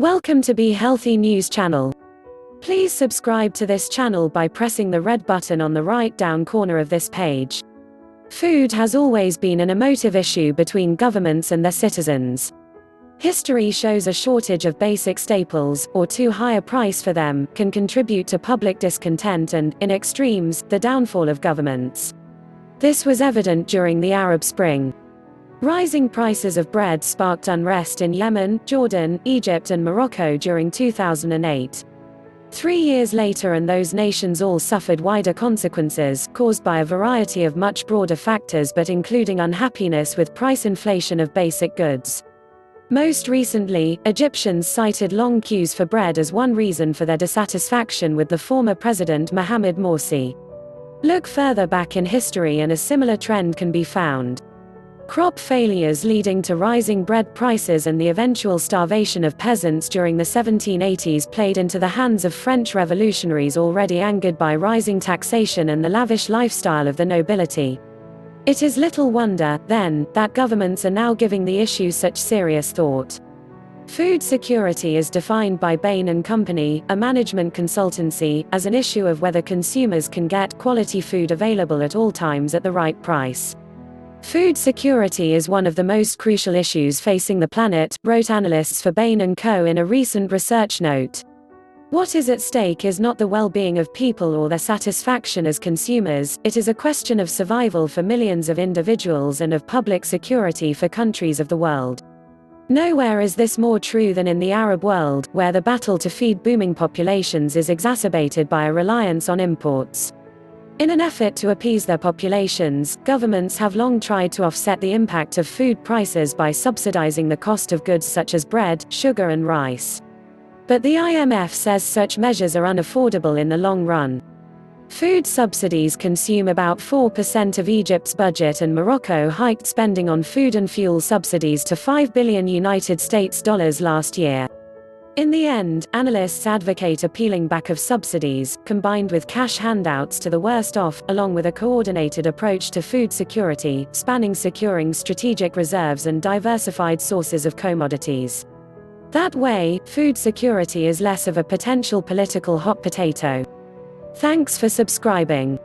Welcome to Be Healthy News Channel. Please subscribe to this channel by pressing the red button on the right down corner of this page. Food has always been an emotive issue between governments and their citizens. History shows a shortage of basic staples, or too high a price for them, can contribute to public discontent and, in extremes, the downfall of governments. This was evident during the Arab Spring. Rising prices of bread sparked unrest in Yemen, Jordan, Egypt and Morocco during 2008. 3 years later, and those nations all suffered wider consequences, caused by a variety of much broader factors but including unhappiness with price inflation of basic goods. Most recently, Egyptians cited long queues for bread as one reason for their dissatisfaction with the former president Mohamed Morsi. Look further back in history and a similar trend can be found. Crop failures leading to rising bread prices and the eventual starvation of peasants during the 1780s played into the hands of French revolutionaries already angered by rising taxation and the lavish lifestyle of the nobility. It is little wonder, then, that governments are now giving the issue such serious thought. Food security is defined by Bain & Company, a management consultancy, as an issue of whether consumers can get quality food available at all times at the right price. Food security is one of the most crucial issues facing the planet, wrote analysts for Bain & Co. in a recent research note. What is at stake is not the well-being of people or their satisfaction as consumers, it is a question of survival for millions of individuals and of public security for countries of the world. Nowhere is this more true than in the Arab world, where the battle to feed booming populations is exacerbated by a reliance on imports. In an effort to appease their populations, governments have long tried to offset the impact of food prices by subsidizing the cost of goods such as bread, sugar and rice. But the IMF says such measures are unaffordable in the long run. Food subsidies consume about 4% of Egypt's budget, and Morocco hiked spending on food and fuel subsidies to $5 billion last year. In the end, analysts advocate a peeling back of subsidies, combined with cash handouts to the worst off, along with a coordinated approach to food security, spanning securing strategic reserves and diversified sources of commodities. That way, food security is less of a potential political hot potato. Thanks for subscribing.